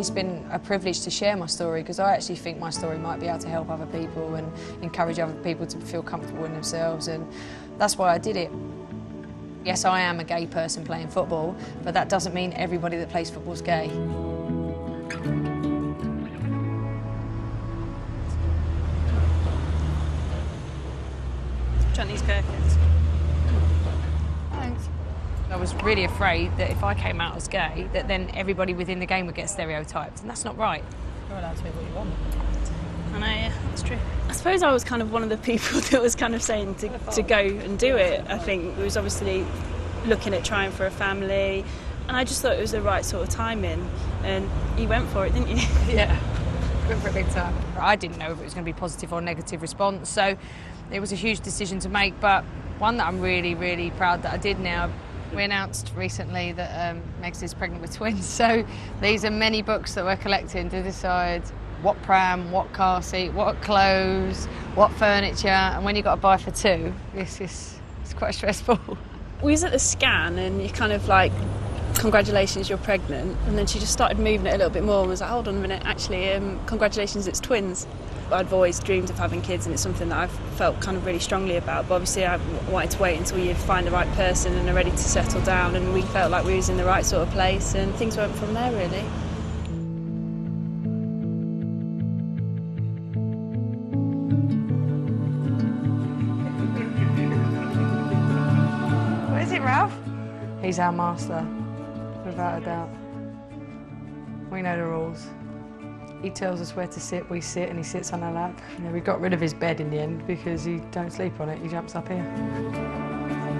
It's been a privilege to share my story because I actually think my story might be able to help other people and encourage other people to feel comfortable in themselves, and that's why I did it. Yes, I am a gay person playing football, but that doesn't mean everybody that plays football is gay. Johnny's perfect. Thanks. I was really afraid that if I came out as gay, that then everybody within the game would get stereotyped, and that's not right. You're allowed to be what you want. I know, yeah, that's true. I suppose I was kind of one of the people that was kind of saying to go and do it. I think it was obviously looking at trying for a family, and I just thought it was the right sort of timing, and you went for it, didn't you? Yeah, went for a big time. I didn't know if it was going to be positive or negative response, so it was a huge decision to make, but one that I'm really, really proud that I did now. We announced recently that Megs is pregnant with twins, so these are many books that we're collecting to decide what pram, what car seat, what clothes, what furniture, and when you've got to buy for two, it's quite stressful. We was at the scan and you kind of like, congratulations, you're pregnant, and then she just started moving it a little bit more and was like, hold on a minute, actually, congratulations, it's twins. I'd always dreamed of having kids, and it's something that I've felt kind of really strongly about, but obviously I wanted to wait until you find the right person and are ready to settle down, and we felt like we was in the right sort of place, and things went from there, really. What is it, Ralph? He's our master, without a doubt. We know the rules. He tells us where to sit, we sit, and he sits on our lap. You know, we got rid of his bed in the end because he don't sleep on it, he jumps up here.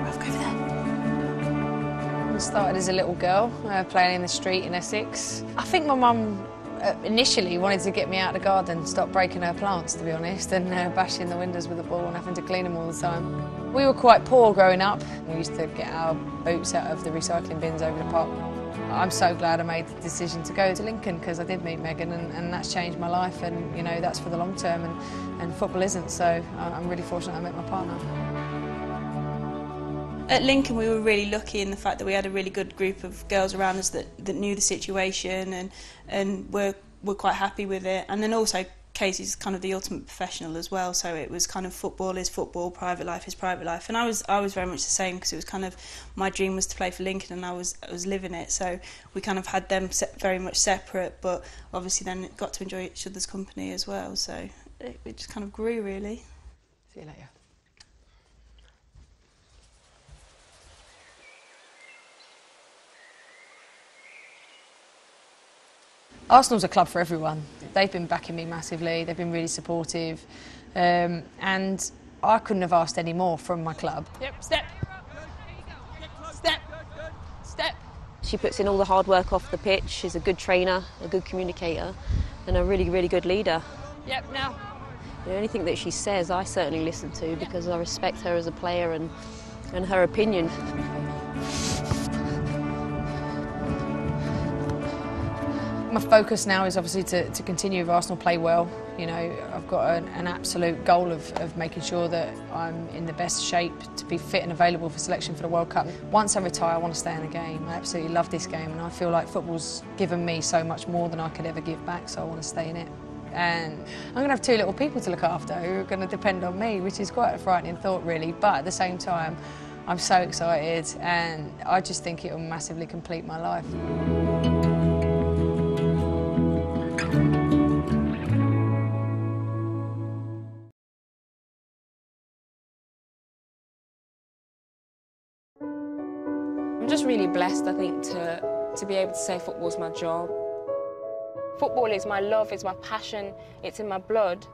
Ralph, go over there. I started as a little girl, playing in the street in Essex. I think my mum initially wanted to get me out of the garden, stop breaking her plants, to be honest, and bashing the windows with a ball and having to clean them all the time. We were quite poor growing up. We used to get our boots out of the recycling bins over the park. I'm so glad I made the decision to go to Lincoln because I did meet Megan, and that's changed my life, and you know, that's for the long term, and football isn't, so I'm really fortunate I met my partner. At Lincoln we were really lucky in the fact that we had a really good group of girls around us that knew the situation and were quite happy with it, and then also Casey's kind of the ultimate professional as well, so it was kind of football is football, private life is private life, and I was very much the same because it was kind of my dream was to play for Lincoln, and I was living it, so we kind of had them very much separate, but obviously then got to enjoy each other's company as well, so it just kind of grew, really. See you later. Arsenal's a club for everyone. They've been backing me massively, they've been really supportive, and I couldn't have asked any more from my club. Yep, step, step, step. She puts in all the hard work off the pitch, she's a good trainer, a good communicator, and a really, really good leader. Yep, now. You know, anything that she says I certainly listen to because I respect her as a player and her opinion. My focus now is obviously to continue with Arsenal, play well. You know, I've got an absolute goal of making sure that I'm in the best shape to be fit and available for selection for the World Cup. Once I retire, I want to stay in the game. I absolutely love this game, and I feel like football's given me so much more than I could ever give back, so I want to stay in it. And I'm going to have two little people to look after who are going to depend on me, which is quite a frightening thought, really. But at the same time, I'm so excited, and I just think it will massively complete my life. I'm just really blessed, I think, to be able to say football's my job. Football is my love, it's my passion, it's in my blood.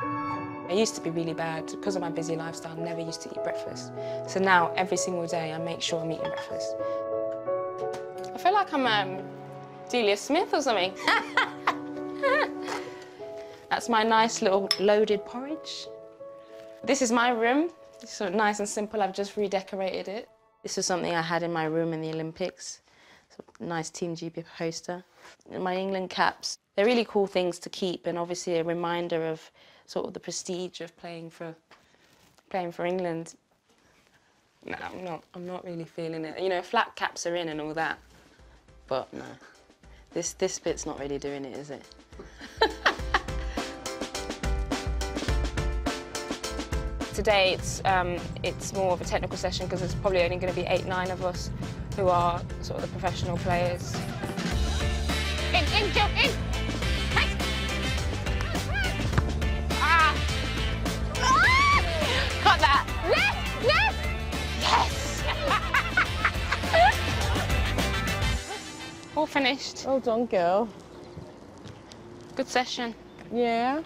I used to be really bad because of my busy lifestyle, I never used to eat breakfast. So now, every single day, I make sure I'm eating breakfast. I feel like I'm Delia Smith or something. That's my nice little loaded porridge. This is my room. It's so nice and simple, I've just redecorated it. This was something I had in my room in the Olympics. So nice Team GB poster. And my England caps. They're really cool things to keep, and obviously a reminder of sort of the prestige of playing for England. No, I'm not really feeling it. You know, flat caps are in and all that, but no. This bit's not really doing it, is it? Today it's more of a technical session because there's probably only going to be 8, 9 of us who are sort of the professional players. In, jump in! Hey. Ah! Got that! Yes! All finished. Well done, girl. Good session. Yeah.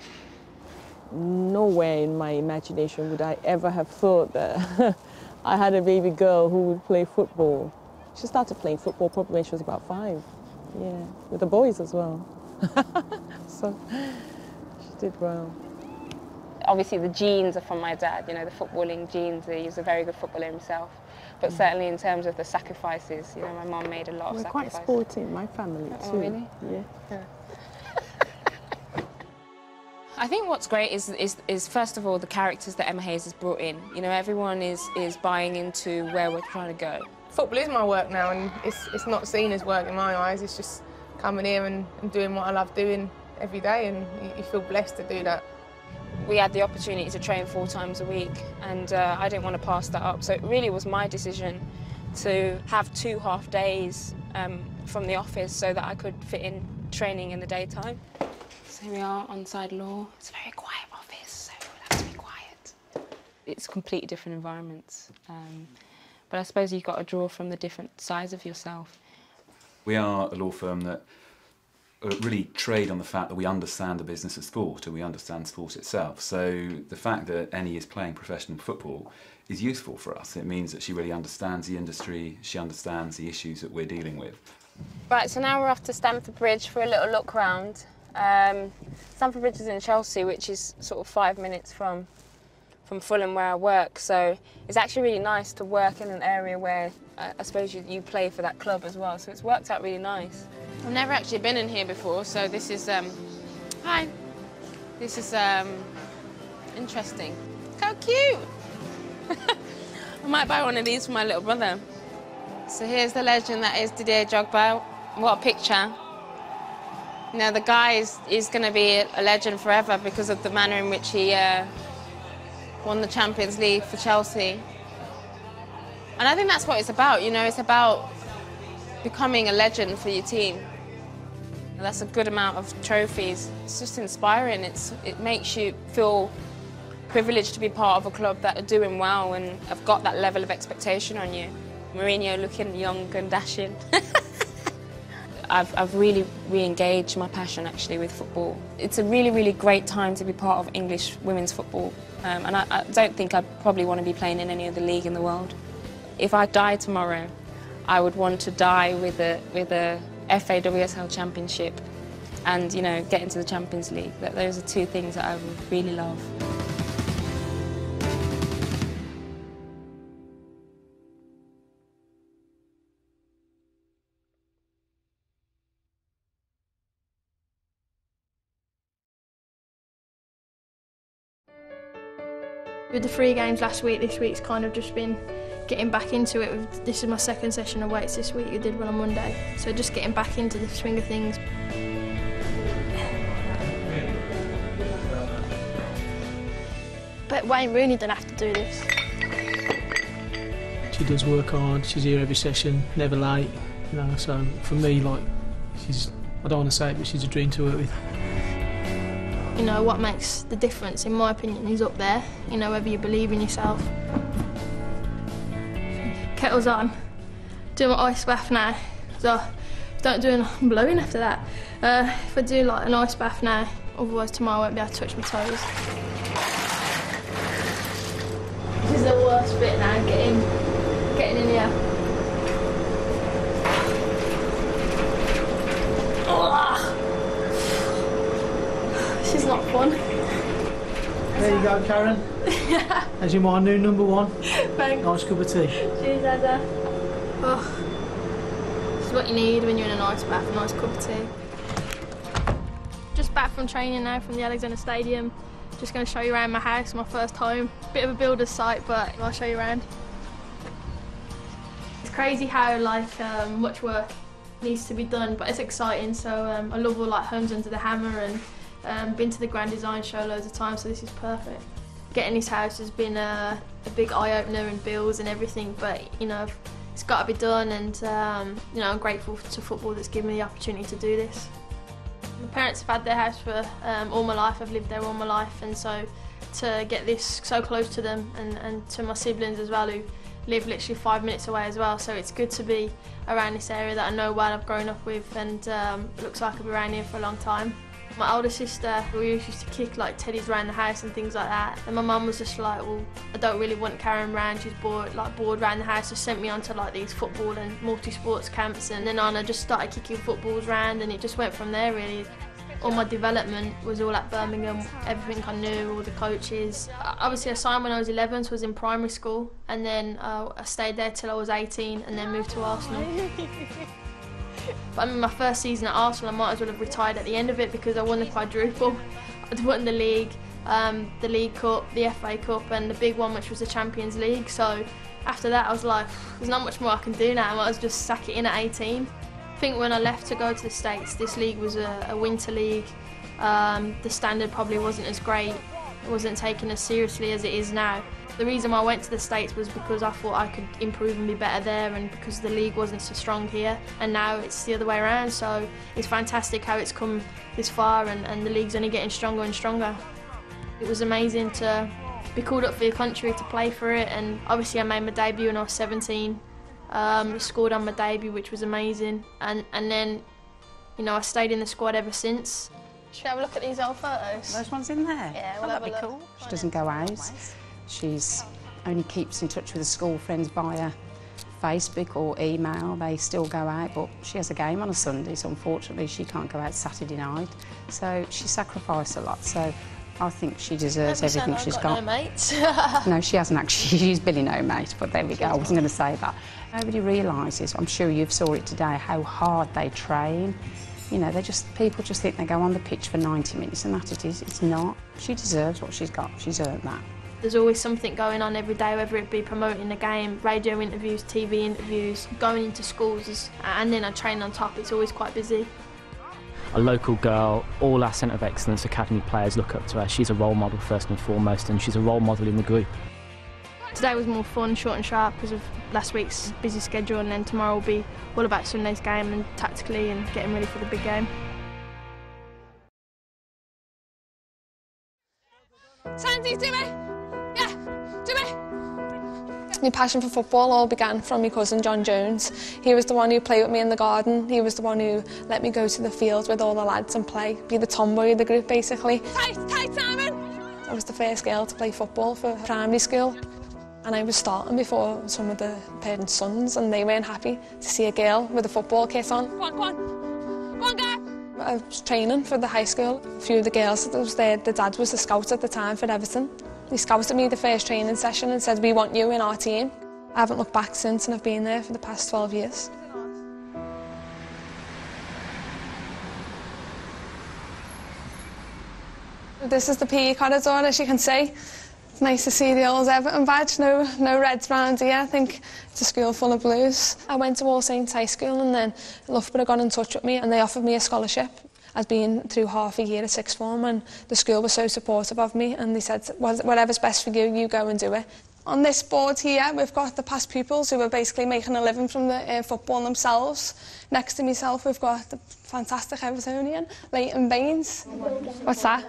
Nowhere in my imagination would I ever have thought that I had a baby girl who would play football. She started playing football probably when she was about 5. Yeah, with the boys as well. So she did well. Obviously the genes are from my dad, you know, the footballing genes. He's a very good footballer himself. But certainly in terms of the sacrifices, you know, my mum made a lot of sacrifices. We're quite sporty in my family too. Oh, really? Yeah. I think what's great is first of all the characters that Emma Hayes has brought in. You know, everyone is buying into where we're trying to go. Football is my work now, and it's not seen as work in my eyes. It's just coming here and doing what I love doing every day, and you feel blessed to do that. We had the opportunity to train 4 times a week, and I didn't want to pass that up. So it really was my decision to have 2 half days from the office so that I could fit in training in the daytime. So here we are on side law. It's a very quiet office, so we'll have to be quiet. It's completely different environments. But I suppose you've got to draw from the different sides of yourself. We are a law firm that really trade on the fact that we understand the business of sport and we understand sport itself. So the fact that Eni is playing professional football is useful for us. It means that she really understands the industry, she understands the issues that we're dealing with. Right, so now we're off to Stamford Bridge for a little look round. Stamford Bridge is in Chelsea, which is sort of 5 minutes from Fulham where I work, so it's actually really nice to work in an area where I suppose you play for that club as well, so it's worked out really nice. I've never actually been in here before, so this is, hi. This is interesting. How cute! I might buy one of these for my little brother. So here's the legend that is Didier Drogba. What a picture. You know, the guy is going to be a legend forever because of the manner in which he won the Champions League for Chelsea. And I think that's what it's about, you know, it's about becoming a legend for your team. And that's a good amount of trophies. It's just inspiring. It makes you feel privileged to be part of a club that are doing well and have got that level of expectation on you. Mourinho looking young and dashing. I've really re-engaged my passion actually with football. It's a really, really great time to be part of English women's football. And I don't think I'd probably want to be playing in any other league in the world. If I die tomorrow, I would want to die with a FA WSL Championship and, you know, get into the Champions League. Those are 2 things that I would really love. With the 3 games last week, this week's kind of just been getting back into it. This is my 2nd session of weights this week. We did one on Monday, so just getting back into the swing of things. But Wayne Rooney didn't have to do this. She does work hard. She's here every session, never late. You know, so for me, like, I don't want to say it, but she's a dream to work with. You know, what makes the difference, in my opinion, is up there. You know, whether you believe in yourself. Kettle's on. Do my ice bath now. So, don't do enough blowing after that. If I do like an ice bath now, otherwise tomorrow I won't be able to touch my toes. This is the worst bit now, getting in here. This is not fun. There you go, Karen. As you're my new #1. Thanks. Nice cup of tea. Cheers, Ada. Oh, this is what you need when you're in a nice bath, a nice cup of tea. Just back from training now from the Alexander Stadium. Just going to show you around my house, my first home. Bit of a builder's site, but I'll show you around. It's crazy how much work needs to be done, but it's exciting. So I love all like Homes Under the Hammer and been to the Grand Design show loads of times, so this is perfect. Getting this house has been a big eye-opener and bills and everything, but you know, it's got to be done, and you know, I'm grateful to football that's given me the opportunity to do this. My parents have had their house for all my life. I've lived there all my life, and so to get this so close to them and to my siblings as well, who live literally 5 minutes away as well, so it's good to be around this area that I know well, I've grown up with, and looks like I'll be around here for a long time. My older sister, we used to kick like teddies around the house and things like that, and my mum was just like, well, I don't really want to carry him around, she's bored around the house, so sent me on to like these football and multi-sports camps, and then on I just started kicking footballs around, and it just went from there really. All my development was all at Birmingham, everything I knew, all the coaches. Obviously I signed when I was 11, so I was in primary school, and then I stayed there till I was 18 and then moved to Arsenal. But I mean, my first season at Arsenal, I might as well have retired at the end of it because I won the quadruple. I'd won the league cup, the FA Cup, and the big one, which was the Champions League. So after that I was like, there's not much more I can do now, I might as well just sack it in at 18. I think when I left to go to the States, this league was a winter league. The standard probably wasn't as great. It wasn't taken as seriously as it is now. The reason why I went to the States was because I thought I could improve and be better there, and because the league wasn't so strong here. And now it's the other way around, so it's fantastic how it's come this far, and the league's only getting stronger and stronger. It was amazing to be called up for your country to play for it, and obviously I made my debut when I was 17. Scored on my debut, which was amazing, and then, you know, I stayed in the squad ever since. Should we have a look at these old photos? Those ones in there? Yeah, we'll have a look. Cool. She doesn't go out. She's only keeps in touch with her school friends via Facebook or email. They still go out, but she has a game on a Sunday, so unfortunately she can't go out Saturday night. So she sacrificed a lot, so I think she deserves everything she's got. No mates. No, she hasn't actually. She's Billy no mate, but there we go. I wasn't going to say that. Nobody realises, I'm sure you've saw it today, how hard they train. You know, people just think they go on the pitch for 90 minutes and that it is. It's not. She deserves what she's got. She's earned that. There's always something going on every day, whether it be promoting the game, radio interviews, TV interviews, going into schools, and then I train on top. It's always quite busy. A local girl, all our Centre of Excellence Academy players look up to her. She's a role model first and foremost, and she's a role model in the group. Today was more fun, short and sharp, because of last week's busy schedule, and then tomorrow will be all about Sunday's game and tactically and getting ready for the big game. Sandy, do it! Yeah, do it! My passion for football all began from my cousin John Jones. He was the one who played with me in the garden. He was the one who let me go to the field with all the lads and play, be the tomboy of the group basically. Tight, Simon! I was the first girl to play football for primary school. And I was starting before some of the parents' sons, and they weren't happy to see a girl with a football kit on. Go on, go on. Go on, girl. I was training for the high school. A few of the girls that was there, the dad was the scout at the time for Everton. He scouted me the first training session and said, we want you in our team. I haven't looked back since, and I've been there for the past 12 years. This is the PE corridor, as you can see. It's nice to see the old Everton badge, no reds round here. I think it's a school full of blues. I went to All Saints High School, and then Loughborough got in touch with me and they offered me a scholarship. I'd been through half a year at sixth form, and the school was so supportive of me, and they said, whatever's best for you, you go and do it. On this board here, we've got the past pupils who are basically making a living from the football themselves. Next to myself, we've got the fantastic Evertonian, Leighton Baines. What's that?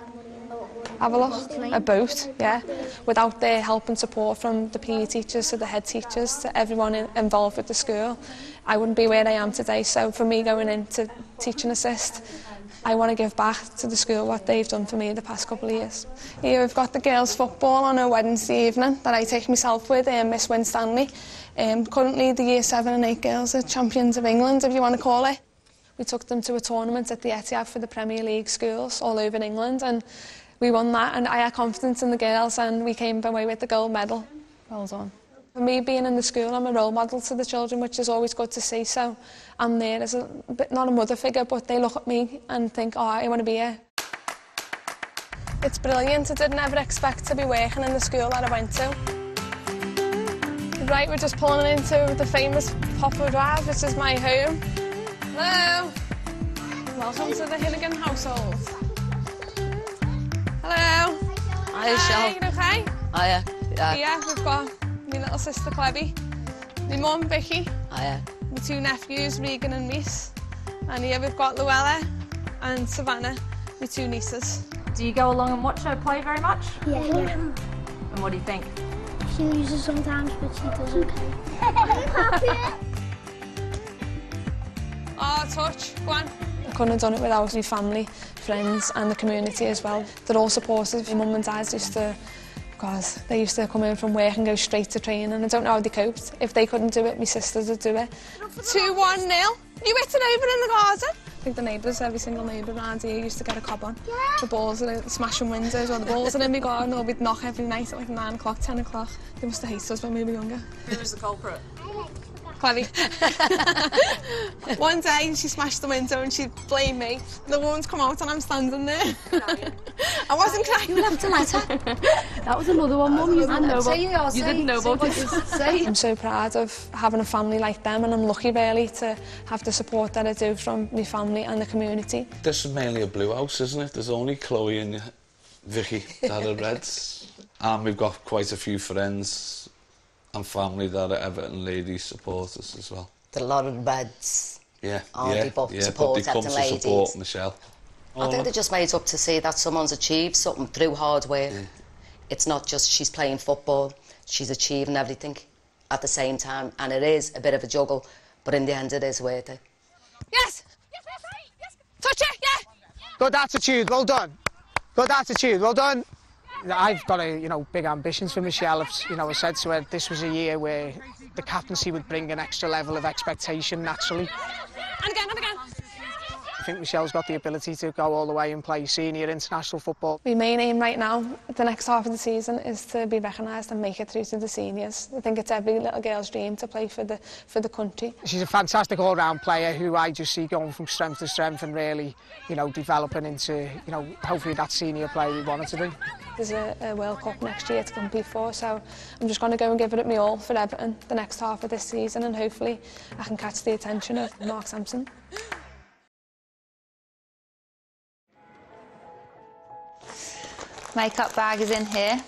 Have a look. A boat, yeah. Without their help and support from the PE teachers to the head teachers to everyone involved with the school, I wouldn't be where I am today. So for me going into teaching assist, I want to give back to the school what they've done for me the past couple of years. Here we've got the girls' football on a Wednesday evening that I take myself with, Miss Winstanley. Currently the Year 7 and 8 girls are champions of England, if you want to call it. We took them to a tournament at the Etihad for the Premier League schools all over England, and we won that, and I had confidence in the girls, and we came away with the gold medal. Well done. For me, being in the school, I'm a role model to the children, which is always good to see. So I'm there as not a mother figure, but they look at me and think, oh, I want to be here. It's brilliant. I didn't ever expect to be working in the school that I went to. Right, we're just pulling into the famous Poplar Drive, which is my home. Hello. Welcome to the Hinnigan household. Hello. Hiya, Shell. You okay? Hiya. Yeah, we've got my little sister Clebby, my mum Vicky, Hiya. my 2 nephews Regan and Reese, and here we've got Luella and Savannah, my 2 nieces. Do you go along and watch her play very much? Yeah. And what do you think? She loses sometimes, but she does okay. Oh, touch. Go on. I couldn't have done it without my family, friends and the community as well. They're all supportive. My mum and dad used to, because they used to come in from work and go straight to training, and I don't know how they coped. If they couldn't do it, my sisters would do it. 2-1-0. You hit a neighbour in the garden. I think the neighbours, every single neighbour around here used to get a cob on. The balls are smashing windows, or the balls are in my garden, or we'd knock every night at like 9 o'clock, 10 o'clock. They must have hated us when we were younger. Who was the culprit? Clevy. One day she smashed the window and she blamed me. The woman's come out and I'm standing there. I wasn't crying. You left a letter. That was another one, Mum. You didn't know about. You didn't know about it. I'm so proud of having a family like them, and I'm lucky really to have the support that I do from my family and the community. This is mainly a blue house, isn't it? There's only Chloe and Vicky that are Reds. And we've got quite a few friends and family that are Everton ladies supporters as well. There are a lot of Reds. Yeah, But they come to ladies. support Michelle. I think they're just made up to see that someone's achieved something through hard work. Yeah. It's not just she's playing football, she's achieving everything at the same time, and it is a bit of a juggle, but in the end it is worth it. Yes! Touch it, yeah! Good attitude, well done. Good attitude, well done. I've got big ambitions for Michelle. I said to her this was a year where the captaincy would bring an extra level of expectation naturally. And again, and again. I think Michelle's got the ability to go all the way and play senior international football. My main aim right now, the next half of the season, is to be recognised and make it through to the seniors. I think it's every little girl's dream to play for the country. She's a fantastic all-round player who I just see going from strength to strength and really, developing into, hopefully that senior player we want her to be. There's a World Cup next year to compete for, so I'm just going to go and give it my all for Everton the next half of this season, and hopefully I can catch the attention of Mark Sampson. Makeup bag is in here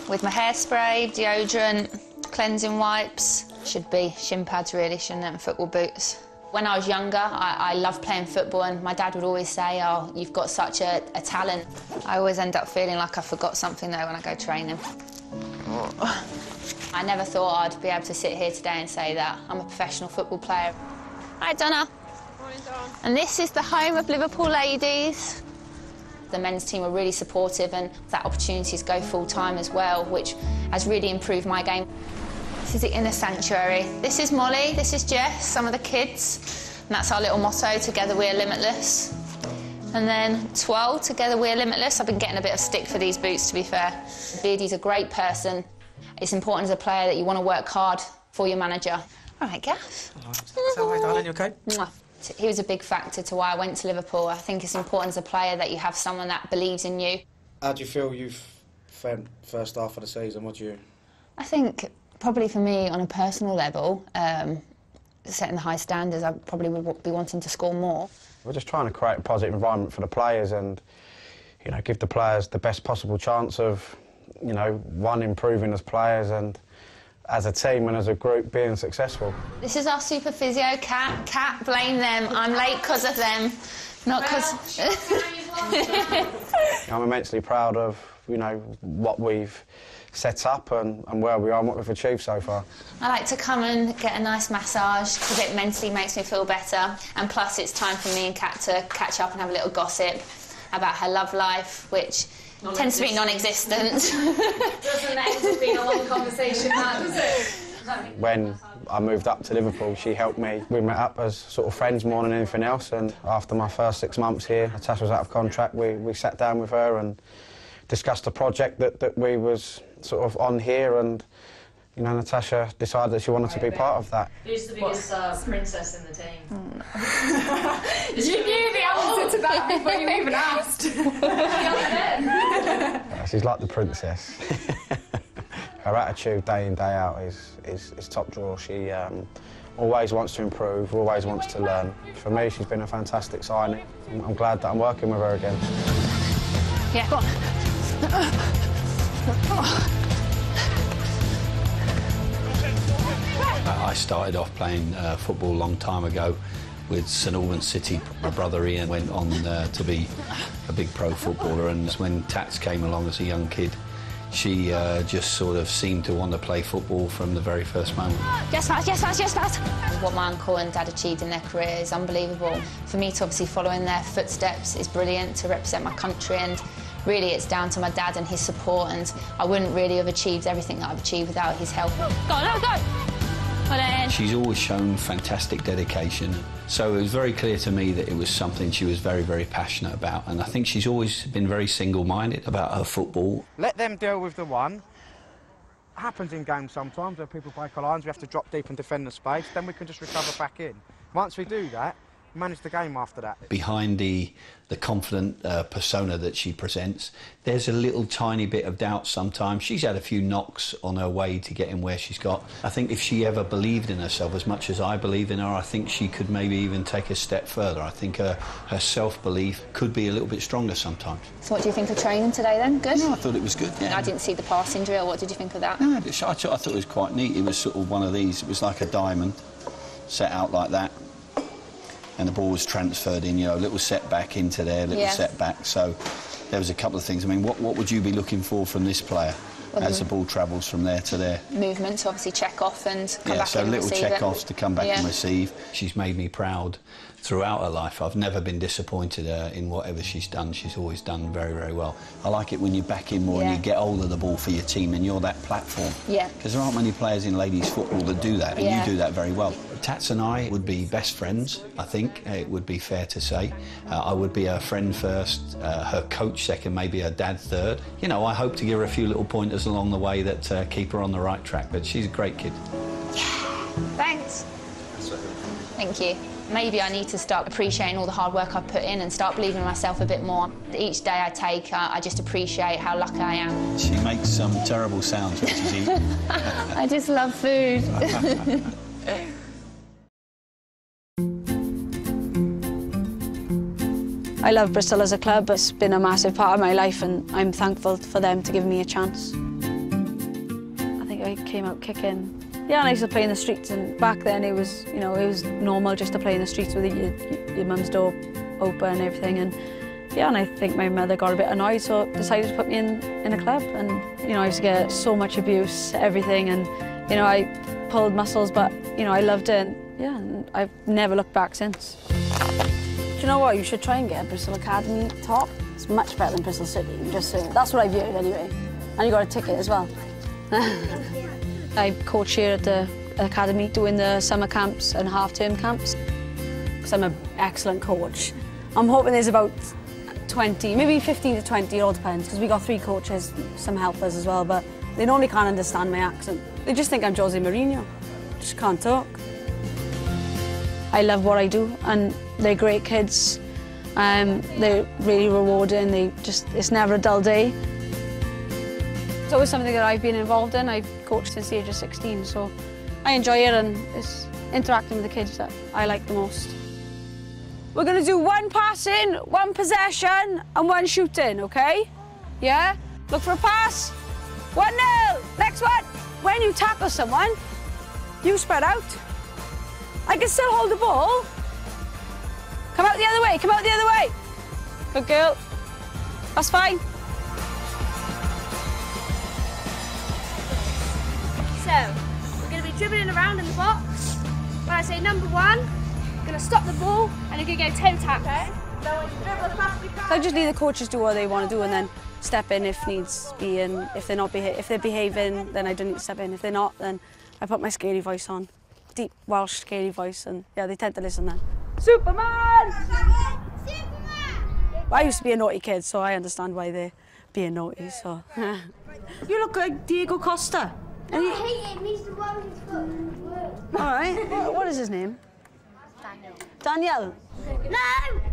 with my hairspray, deodorant, cleansing wipes. Should be shin pads really, shouldn't it, and football boots. When I was younger, I loved playing football, and my dad would always say, oh, you've got such a talent. I always end up feeling like I forgot something though when I go training. I never thought I'd be able to sit here today and say that I'm a professional football player. Hi, Donna. Morning, Dawn. And this is the home of Liverpool ladies. The men's team were really supportive, and that opportunity to go full-time as well, which has really improved my game. This is the inner sanctuary. This is Molly, this is Jess, some of the kids. And that's our little motto, together we are limitless. And then 12, together we are limitless. I've been getting a bit of stick for these boots, to be fair. Beardy's a great person. It's important as a player that you want to work hard for your manager. All right, Gaff. All right. So, hi, darling, you OK? Mwah. He was a big factor to why I went to Liverpool. I think it's important as a player that you have someone that believes in you. How do you feel you've found first half of the season? What do you... I think probably for me on a personal level, setting the high standards, I probably would be wanting to score more. We're just trying to create a positive environment for the players and, give the players the best possible chance of, one, improving as players and as a team and as a group being successful. This is our super physio, Kat. Kat, blame them. I'm late because of them, not because... I'm immensely proud of, what we've set up and where we are and what we've achieved so far. I like to come and get a nice massage because it mentally makes me feel better. And plus it's time for me and Kat to catch up and have a little gossip about her love life, which tends to be non-existent. Doesn't end up being a long conversation, that, does it? When I moved up to Liverpool, she helped me. We met up as sort of friends more than anything else, and after my first 6 months here, Natasha was out of contract, we sat down with her and discussed a project that we was sort of on here, and Natasha decided that she wanted to be part of that. Who's the biggest princess in the team? You knew the answer to that before you even asked. She's like the princess. Her attitude day in, day out is top drawer. She always wants to improve, always wants to learn. For me, she's been a fantastic signing. I'm glad that I'm working with her again. Yeah, go on. I started off playing football a long time ago with St Albans City. My brother Ian went on to be a big pro footballer, and when Tats came along as a young kid, she just sort of seemed to want to play football from the very first moment. Yes, Matt, yes, Matt, yes, Matt. What my uncle and dad achieved in their career is unbelievable. For me to obviously follow in their footsteps is brilliant, to represent my country, and really it's down to my dad and his support, and I wouldn't really have achieved everything that I've achieved without his help. Go on, now go! She's always shown fantastic dedication, so it was very clear to me that it was something she was very, very passionate about, and I think she's always been very single-minded about her football. Let them deal with the one. It happens in games sometimes where people break our lines, we have to drop deep and defend the space, then we can just recover back in. Once we do that, manage the game after that. Behind the confident persona that she presents, there's a little tiny bit of doubt sometimes. She's had a few knocks on her way to getting where she's got. I think if she ever believed in herself as much as I believe in her, I think she could maybe even take a step further. I think her self-belief could be a little bit stronger sometimes. So what do you think of training today then? Good? No, I thought it was good, yeah. I didn't see the passing drill. What did you think of that? No, I thought it was quite neat. It was sort of one of these. It was like a diamond set out like that, and the ball was transferred in, you know, a little setback into there, little setback. So there was a couple of things. I mean, what would you be looking for from this player as the ball travels from there to there? Movement to obviously check off and come back so in and little receive it. check-offs to come back and receive. She's made me proud throughout her life. I've never been disappointed in whatever she's done. She's always done very, very well. I like it when you back in more and you get hold of the ball for your team and you're that platform. Yeah. Because there aren't many players in ladies football that do that, and you do that very well. Tats and I would be best friends, I think. It would be fair to say. I would be her friend first, her coach second, maybe her dad third. You know, I hope to give her a few little pointers along the way that keep her on the right track, but she's a great kid. Thanks. Thank you. Maybe I need to start appreciating all the hard work I've put in and start believing in myself a bit more. Each day I take, I just appreciate how lucky I am. She makes some terrible sounds when she's eating. I just love food. I love Bristol as a club. It's been a massive part of my life, and I'm thankful for them to give me a chance. I think I came out kicking. Yeah, and I used to play in the streets, and back then it was, you know, it was normal just to play in the streets with your mum's door open and everything. And yeah, and I think my mother got a bit annoyed, so decided to put me in a club. And you know, I used to get so much abuse, everything, and you know, I pulled muscles, but you know, I loved it. And, yeah, and I've never looked back since. Do you know what? You should try and get a Bristol Academy top. It's much better than Bristol City. I'm just saying. That's what I've heard anyway. And you got a ticket as well. I coach here at the academy, doing the summer camps and half-term camps. Because I'm an excellent coach. I'm hoping there's about 20, maybe 15 to 20, it all depends, because we got 3 coaches, some helpers as well, but they normally can't understand my accent. They just think I'm Jose Mourinho. Just can't talk. I love what I do, and they're great kids. They're really rewarding. It's never a dull day. It's always something that I've been involved in. I've coached since the age of 16, so I enjoy it, and it's interacting with the kids that I like the most. We're going to do 1 passing, 1 possession, and 1 shooting, okay? Yeah? Look for a pass. 1-0. Next one. When you tackle someone, you spread out. I can still hold the ball. Come out the other way, come out the other way. Good girl. That's fine. So, we're going to be dribbling around in the box. When I say number 1, we're going to stop the ball and you're going to go toe tap. Okay? I just leave the coaches do what they want to do and then step in if needs be. And if they're behaving, then I don't need to step in. If they're not, then I put my scary voice on. Deep Welsh scary voice, and yeah, they tend to listen then. Superman! I used to be a naughty kid, so I understand why they're being naughty, so. You look like Diego Costa. I hate him, he's the one who's got. All right, what is his name? Daniel. No,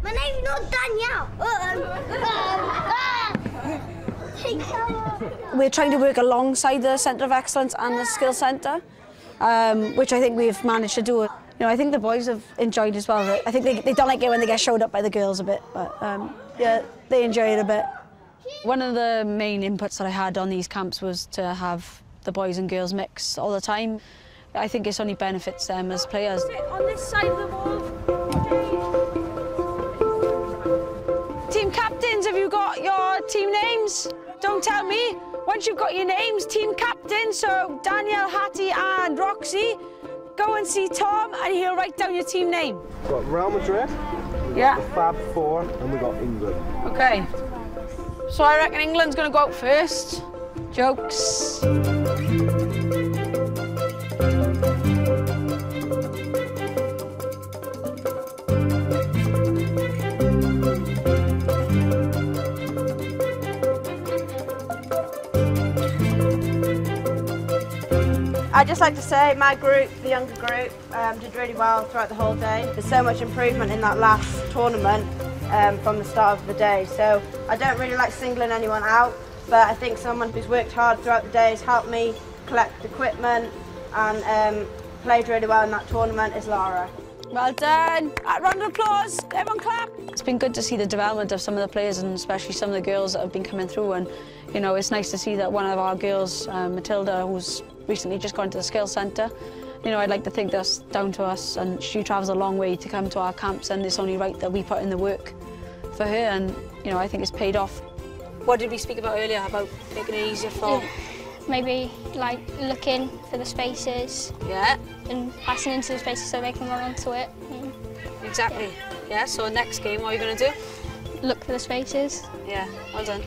my name's not Danielle. We're trying to work alongside the Centre of Excellence and the Skills Centre. which I think we've managed to do. You know, I think the boys have enjoyed as well. I think they don't like it when they get showed up by the girls a bit, but yeah, they enjoy it a bit. One of the main inputs that I had on these camps was to have the boys and girls mix all the time. I think it's only benefits them as players. On this side of the wall. Team captains, have you got your team names? Don't tell me. Once you've got your names, team captains, so Danielle, Hattie and Roxy, go and see Tom and he'll write down your team name. We've got Real Madrid, yeah, the Fab Four, and we've got England. Okay. So I reckon England's going to go out first. Jokes. I'd just like to say my group, the younger group, did really well throughout the whole day. There's so much improvement in that last tournament from the start of the day. So I don't really like singling anyone out, but I think someone who's worked hard throughout the day has helped me collect equipment and played really well in that tournament is Lara. Well done. Round of applause. Everyone clap. It's been good to see the development of some of the players and especially some of the girls that have been coming through. And, you know, it's nice to see that one of our girls, Matilda, who's recently just gone to the skills centre, you know, I'd like to think that's down to us and she travels a long way to come to our camps and it's only right that we put in the work for her and, you know, I think it's paid off. What did we speak about earlier about making it easier for... Yeah. Maybe like looking for the spaces. Yeah. And passing into the spaces so they can run onto it. Exactly. Yeah, so next game, what are you going to do? Look for the spaces. Yeah, well done.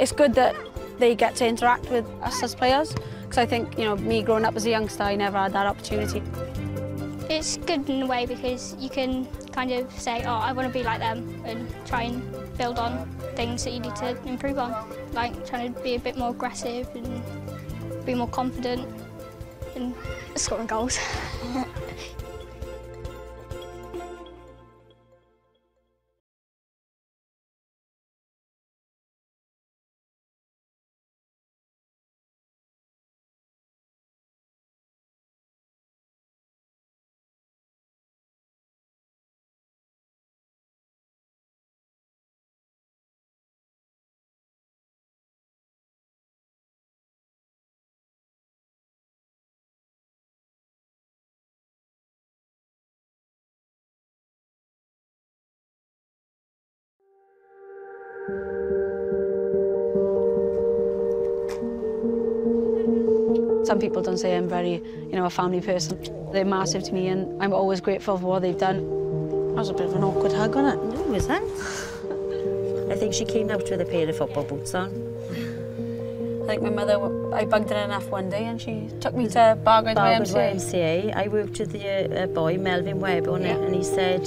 It's good that they get to interact with us as players, because I think, you know, me growing up as a youngster, I never had that opportunity. It's good in a way because you can kind of say, oh, I want to be like them and try and build on things that you need to improve on, like trying to be a bit more aggressive and be more confident and scoring goals. Some people don't say I'm very, you know, a family person. They're massive to me and I'm always grateful for what they've done. That was a bit of an awkward hug, wasn't it? No, was that? I think she came out with a pair of football boots on. I think my mother, I bugged her enough one day and she took me to Bargoed YMCA. I worked with the boy, Melvin Webb, on it, and he said,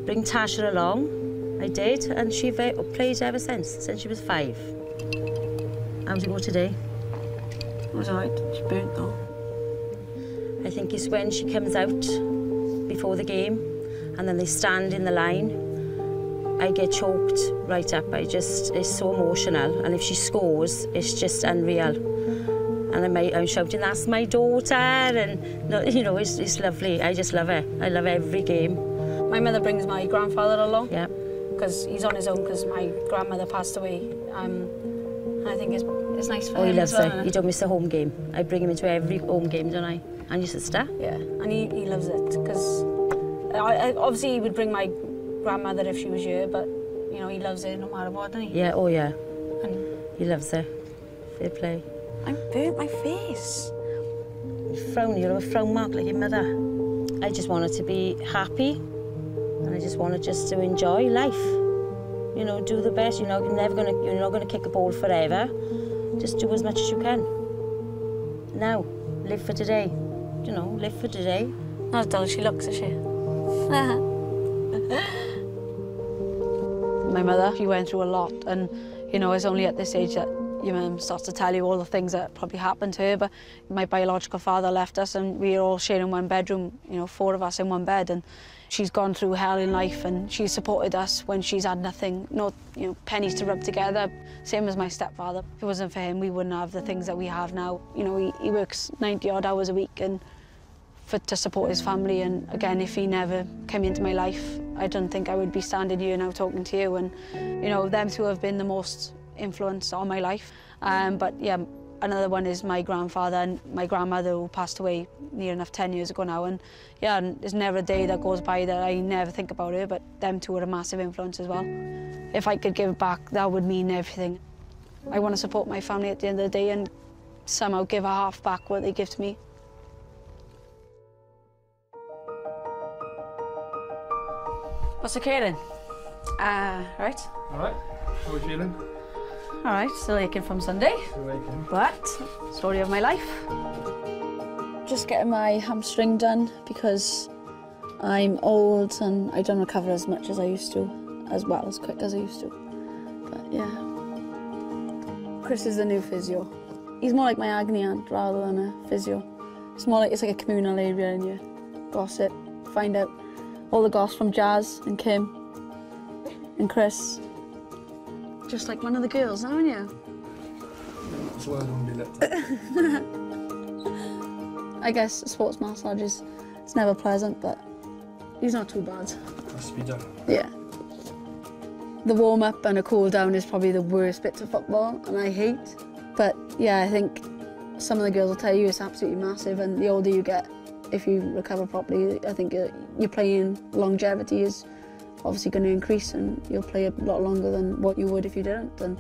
bring Tasha along. I did, and she played ever since she was 5. How'd it go today? It was alright, she burnt though. I think it's when she comes out before the game and then they stand in the line. I get choked right up. It's so emotional. And if she scores, it's just unreal. And I'm shouting, that's my daughter. And, you know, it's lovely. I just love her. I love every game. My mother brings my grandfather along. Yeah. Because he's on his own because my grandmother passed away. And I think it's nice for him. Oh, he loves well, her. He don't miss a home game. I bring him into every home game, don't I? And your sister? Yeah, and he loves it because obviously he would bring my grandmother if she was here, but you know he loves it no matter what, doesn't he? Yeah, oh yeah. And he loves her. Fair play. I burnt my face. You have a frown mark like your mother. I just want her to be happy, and I just want her just to enjoy life. You know, do the best. You're not gonna kick a ball forever. Just do as much as you can. Now, live for today. You know, live for today. Not as dull as she looks, is she? My mother, she went through a lot, and you know, it's only at this age that your mum starts to tell you all the things that probably happened to her. But my biological father left us, and we were all sharing one bedroom. You know, 4 of us in one bed, and she's gone through hell in life, and she's supported us when she's had nothing, no, you know, pennies to rub together. Same as my stepfather. If it wasn't for him, we wouldn't have the things that we have now. You know, he works 90-odd hours a week, and to support his family. And again, if he never came into my life, I don't think I would be standing here now talking to you. And you know, them two have been the most influence on my life. But yeah, another one is my grandfather and my grandmother, who passed away near enough 10 years ago now. And yeah, and there's never a day that goes by that I never think about her, but them two are a massive influence as well. If I could give back, that would mean everything. I want to support my family at the end of the day and somehow give a half back what they give to me. What's occurring? Right. All right. How are you feeling? All right, still aching from Sunday. Still aching. But, story of my life. Just getting my hamstring done because I'm old and I don't recover as much as I used to, as well, as quick as I used to. But yeah. Chris is the new physio. He's more like my agony aunt rather than a physio. It's more like, it's like a communal area and you gossip, find out all the goss from Jazz and Kim and Chris. Just like one of the girls, aren't you? That's why I don't be let. I guess sports massage is, it's never pleasant, but he's not too bad. Has to be done. Yeah. The warm-up and a cool-down is probably the worst bit of football, and I hate. But yeah, I think some of the girls will tell you it's absolutely massive, and the older you get, if you recover properly, I think your playing longevity is obviously going to increase, and you'll play a lot longer than what you would if you didn't. And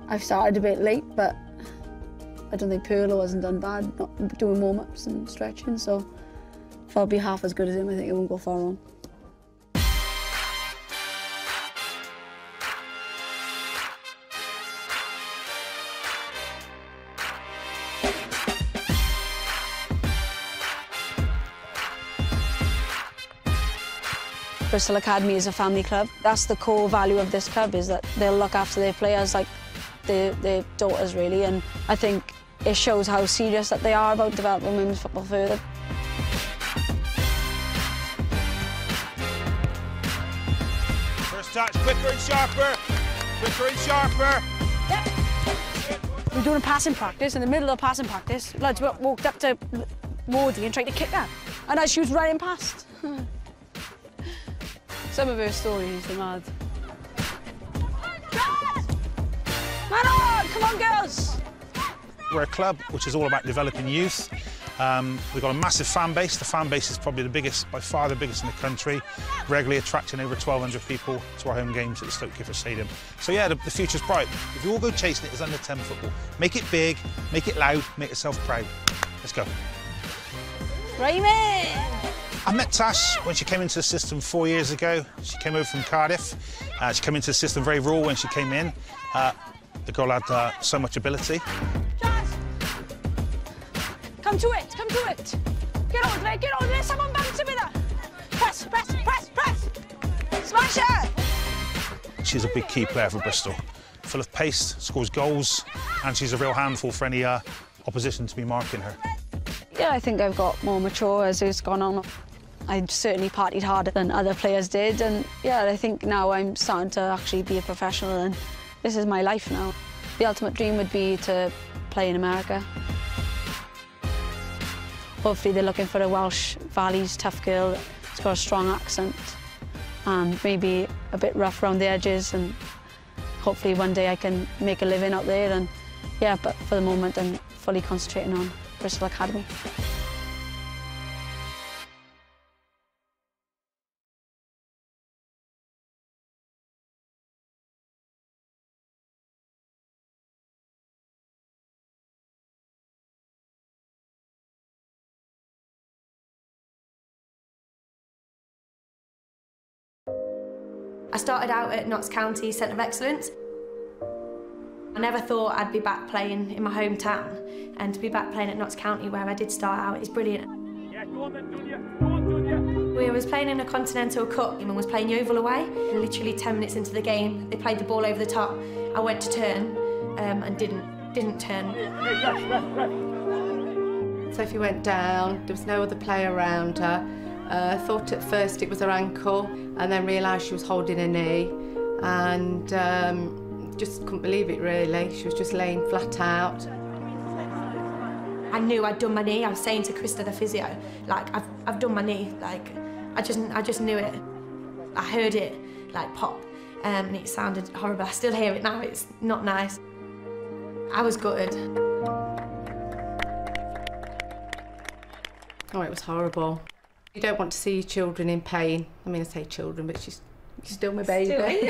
I've started a bit late, but I don't think Perlo hasn't done bad, not doing warm-ups and stretching, so if I'll be half as good as him, I think it won't go far wrong. Bristol Academy is a family club. That's the core value of this club, is that they'll look after their players like their daughters, really, and I think it shows how serious that they are about developing women's football further. First touch, quicker and sharper, quicker and sharper. Yep. We're doing a passing practice. In the middle of the passing practice, lads walked up to Maudie and tried to kick her, and as she was running past. Some of her stories are mad. Man on! Come on, girls! We're a club which is all about developing youth. We've got a massive fan base. The fan base is probably the biggest, by far the biggest in the country, regularly attracting over 1,200 people to our home games at the Stoke Gifford Stadium. So yeah, the future's bright. If you all go chasing it as under 10 football, make it big, make it loud, make yourself proud. Let's go. Raymond! I met Tash when she came into the system 4 years ago. She came over from Cardiff. She came into the system very raw when she came in. The girl had so much ability. Jazz! Come to it, come to it! Get on there, someone bounce it with her! Press, press, press, press! Smash her! She's a big key player for Bristol. Full of pace, scores goals, and she's a real handful for any opposition to be marking her. Yeah, I think I've got more mature as it's gone on. I certainly partied harder than other players did, and yeah, I think now I'm starting to actually be a professional, and this is my life now. The ultimate dream would be to play in America. Hopefully they're looking for a Welsh Valleys tough girl that's got a strong accent and maybe a bit rough around the edges, and hopefully one day I can make a living out there. And yeah, but for the moment I'm fully concentrating on Bristol Academy. I started out at Notts County Centre of Excellence. I never thought I'd be back playing in my hometown, and to be back playing at Notts County where I did start out is brilliant. We was playing in a Continental Cup and was playing Yeovil away. And literally 10 minutes into the game, they played the ball over the top. I went to turn and didn't turn. Sophie went down, there was no other player around her. I thought at first it was her ankle, and then realised she was holding her knee, and just couldn't believe it really. She was just laying flat out. I knew I'd done my knee. I was saying to Krista, the physio, like, I've done my knee. Like, I just knew it. I heard it, like, pop, and it sounded horrible. I still hear it now. It's not nice. I was gutted. Oh, it was horrible. You don't want to see your children in pain. I mean, I say children, but she's still my baby.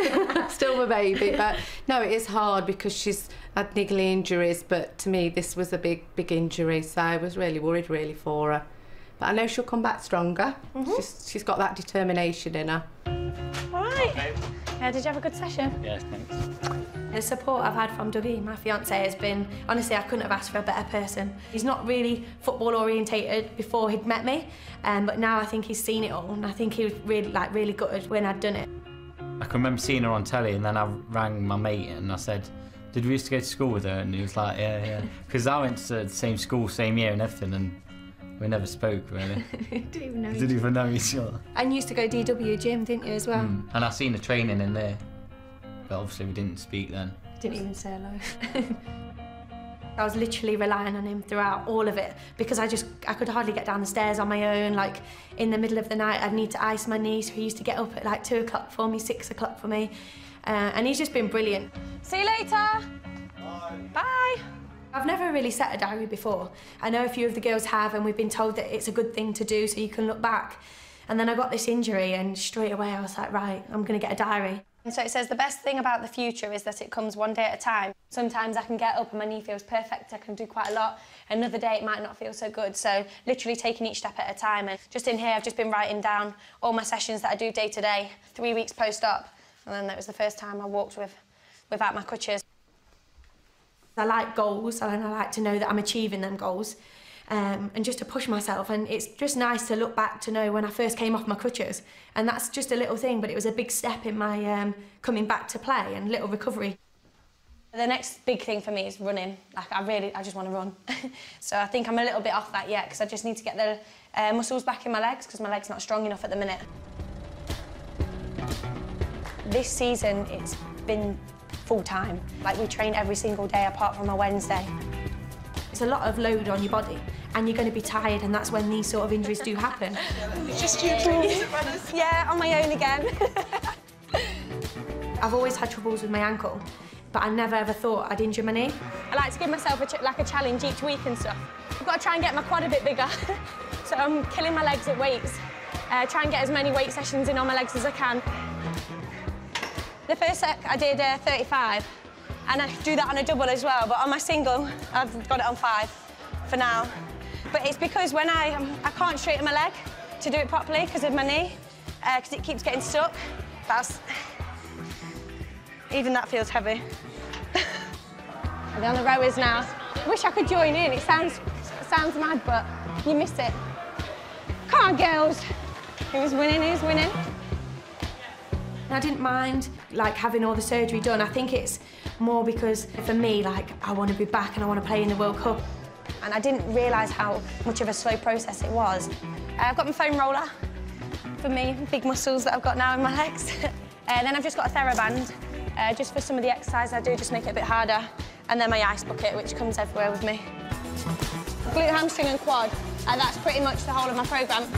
Still my baby. But no, it is hard because she's had niggly injuries, but to me this was a big injury, so I was really worried really for her. But I know she'll come back stronger. She's got that determination in her. All right. Did you have a good session? Yeah, thanks. The support I've had from Dougie, my fiance, has been, honestly, I couldn't have asked for a better person. He's not really football orientated before he'd met me, but now I think he's seen it all, and I think he was really gutted when I'd done it. I can remember seeing her on telly, and then I rang my mate and I said, "Did we used to go to school with her?" And he was like, "Yeah." Because I went to the same school, same year and everything, and we never spoke, really. Didn't even know. Didn't even know each other. And you used to go DW gym, didn't you, as well? And I seen the training in there, but obviously we didn't speak then. Didn't even say hello. I was literally relying on him throughout all of it because I could hardly get down the stairs on my own. Like, in the middle of the night, I'd need to ice my knees. He used to get up at like 2 o'clock for me, 6 o'clock for me. And he's just been brilliant. See you later. Bye. Bye. I've never really set a diary before. I know a few of the girls have, and we've been told that it's a good thing to do so you can look back. And then I got this injury, and straight away I was like, right, I'm going to get a diary. And so it says the best thing about the future is that it comes one day at a time. Sometimes I can get up and my knee feels perfect, I can do quite a lot. Another day it might not feel so good, so literally taking each step at a time. And just in here I've just been writing down all my sessions that I do day to day, 3 weeks post-op, and then that was the first time I walked without my crutches. I like goals, and I like to know that I'm achieving them goals, and just to push myself. And it's just nice to look back to know when I first came off my crutches, and that's just a little thing, but it was a big step in my coming back to play and little recovery. The next big thing for me is running. Like, I just want to run. So I think I'm a little bit off that yet, because I just need to get the muscles back in my legs, because my leg's not strong enough at the minute. This season, it's been full-time. Like, we train every single day apart from a Wednesday. It's a lot of load on your body, and you're going to be tired, and that's when these sort of injuries do happen. It's just you two. Yeah, on my own again. I've always had troubles with my ankle, but I never ever thought I'd injure my knee. I like to give myself a challenge each week and stuff. I've got to try and get my quad a bit bigger, so I'm killing my legs at weights. Try and get as many weight sessions in on my legs as I can. The first set I did 35, and I do that on a double as well, but on my single, I've got it on 5 for now. But it's because when I can't straighten my leg to do it properly because of my knee, because it keeps getting stuck. Even that feels heavy. I'm on the rowers now. I wish I could join in. It sounds mad, but you miss it. Come on, girls. Who's winning? Who's winning? I didn't mind, like, having all the surgery done. I think it's more because, for me, like, I want to be back and I want to play in the World Cup. And I didn't realise how much of a slow process it was. I've got my foam roller for me, big muscles that I've got now in my legs. Then I've just got a TheraBand, just for some of the exercise I do, just make it a bit harder. And then my ice bucket, which comes everywhere with me. Glute, hamstring and quad, that's pretty much the whole of my programme.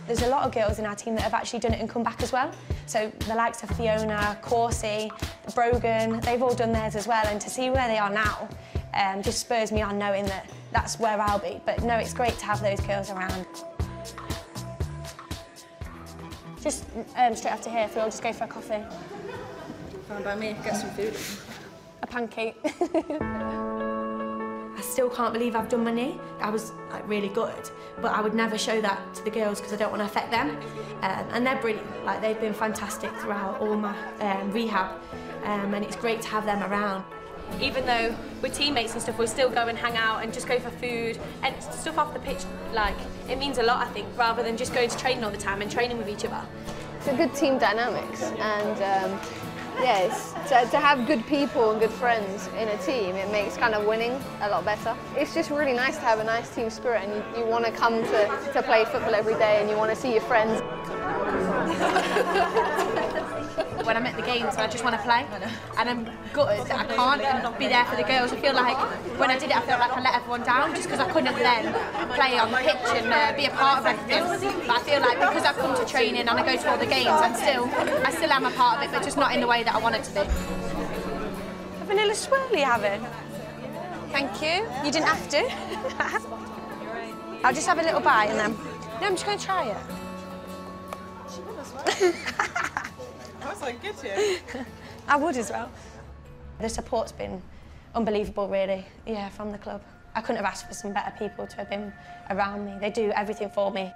There's a lot of girls in our team that have actually done it and come back as well. So the likes of Fiona, Corsie, Brogan, they've all done theirs as well. And to see where they are now just spurs me on, knowing that that's where I'll be. But no, it's great to have those girls around. Just straight after here, if we'll just go for a coffee. Fine by me, get some food. A pancake. I still can't believe I've done my knee. I was like really gutted, but I would never show that to the girls because I don't want to affect them. And they're brilliant. Like, they've been fantastic throughout all my rehab, and it's great to have them around. Even though we're teammates and stuff, we'll still go and hang out and just go for food and stuff off the pitch. Like, it means a lot, I think, rather than just going to training all the time and training with each other. It's a good team dynamics, and Yes, to have good people and good friends in a team, it makes kind of winning a lot better. It's just really nice to have a nice team spirit, and you want to come to play football every day, and you want to see your friends. When I'm at the games, I just want to play, and I'm gutted that I can't be there for the girls. I feel like when I did it, I felt like I let everyone down just because I couldn't then play on the pitch and be a part of everything. But I feel like because I've come to training and I go to all the games, I still am a part of it, but just not in the way that I want it to be. A vanilla swirl you having? Thank you. You didn't have to. I'll just have a little bite and then... No, I'm just going to try it. I was like, get you. I would as well. The support's been unbelievable, really, yeah, from the club. I couldn't have asked for some better people to have been around me. They do everything for me.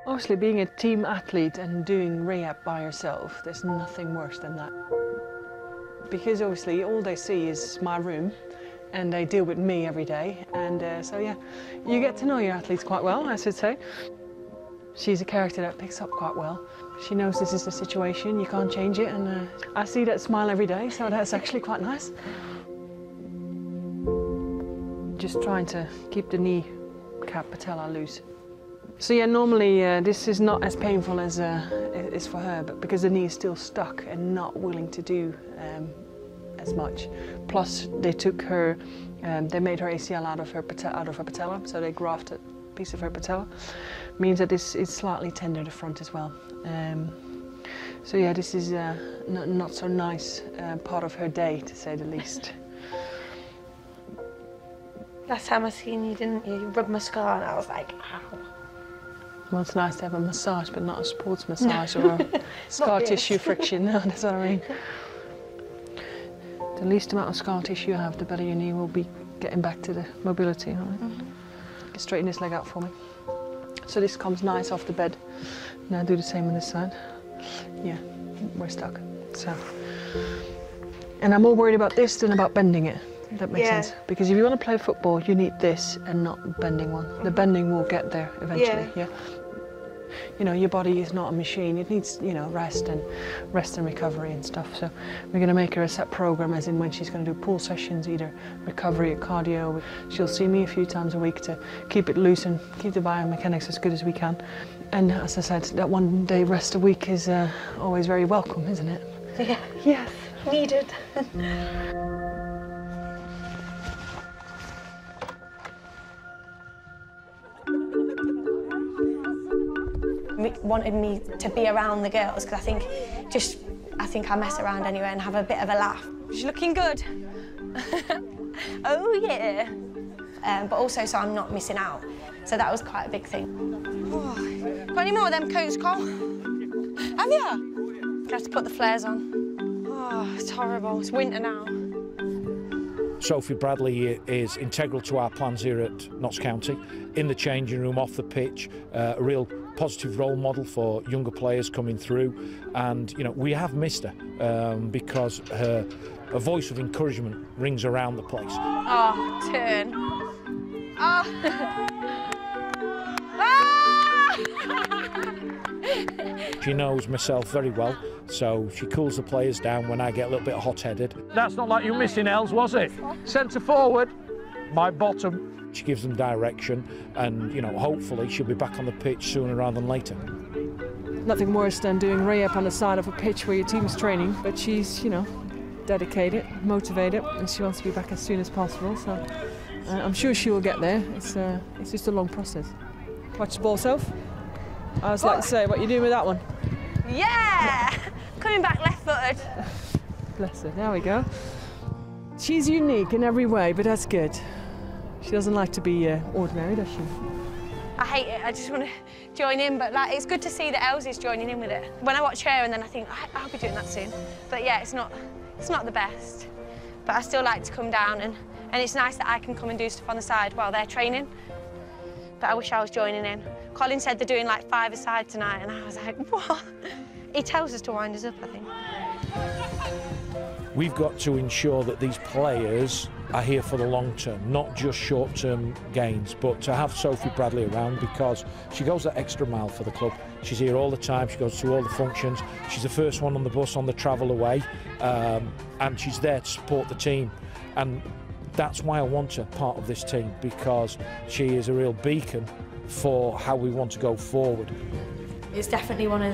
Obviously, being a team athlete and doing rehab by yourself, there's nothing worse than that. Because obviously, all they see is my room, and they deal with me every day. And so, yeah, you get to know your athletes quite well, I should say. She's a character that picks up quite well. She knows this is the situation, you can't change it, and I see that smile every day, so that's actually quite nice. Just trying to keep the knee cap patella loose. So yeah, normally this is not as painful as it is for her, but because the knee is still stuck and not willing to do as much. Plus, they took her, they made her ACL out of her patella, so they grafted a piece of her patella. Means that it's slightly tender the front as well. So yeah, this is not so nice part of her day, to say the least. Last time I seen you, didn't you? You rubbed my scar and I was like, ow. Well, it's nice to have a massage, but not a sports massage or a scar tissue friction. No, that's what I mean. The least amount of scar tissue you have, the better your knee will be getting back to the mobility. Right? Straighten this leg out for me. So this comes nice off the bed. Now do the same on this side. Yeah, we're stuck. So, and I'm more worried about this than about bending it. If that makes sense. Because if you want to play football, you need this and not bending one. The bending will get there eventually. Yeah. You know, your body is not a machine. It needs, you know, rest and recovery and stuff. So we're going to make her a set program, as in when she's going to do pool sessions, either recovery or cardio. She'll see me a few times a week to keep it loose and keep the biomechanics as good as we can. And as I said, that one day rest a week is always very welcome, isn't it? Yeah. Yes, needed. Wanted me to be around the girls because I think I mess around anyway and have a bit of a laugh. She's looking good. Oh yeah. But also so I'm not missing out. So that was quite a big thing. Oh. Got any more of them coats, Cole? Have you? You have to put the flares on. Oh, it's horrible. It's winter now. Sophie Bradley is integral to our plans here at Notts County. In the changing room, off the pitch, a real positive role model for younger players coming through. And, you know, we have missed her because her voice of encouragement rings around the place. Oh, turn. Oh. She knows myself very well, so she cools the players down when I get a little bit hot-headed. That's not like you missing Els, was it? Centre forward, my bottom. She gives them direction, and, you know, hopefully she'll be back on the pitch sooner rather than later. Nothing worse than doing rehab on the side of a pitch where your team's training, but she's, you know, dedicated, motivated, and she wants to be back as soon as possible, so I'm sure she will get there. It's just a long process. Watch the ball, Soph. I was like to say, what are you doing with that one? Yeah! Coming back left-footed. Bless her, there we go. She's unique in every way, but that's good. She doesn't like to be ordinary, does she? I hate it, I just want to join in, but like, it's good to see that Elsie's joining in with it. When I watch her and then I think, I'll be doing that soon. But yeah, it's not the best. But I still like to come down and it's nice that I can come and do stuff on the side while they're training. But I wish I was joining in. Colin said they're doing like 5-a-side tonight and I was like, what? He tells us to wind us up, I think. We've got to ensure that these players are here for the long term, not just short-term gains, but to have Sophie Bradley around because she goes that extra mile for the club. She's here all the time, she goes to all the functions, she's the first one on the bus on the travel away, and she's there to support the team. And that's why I want her part of this team, because she is a real beacon for how we want to go forward. It's definitely one of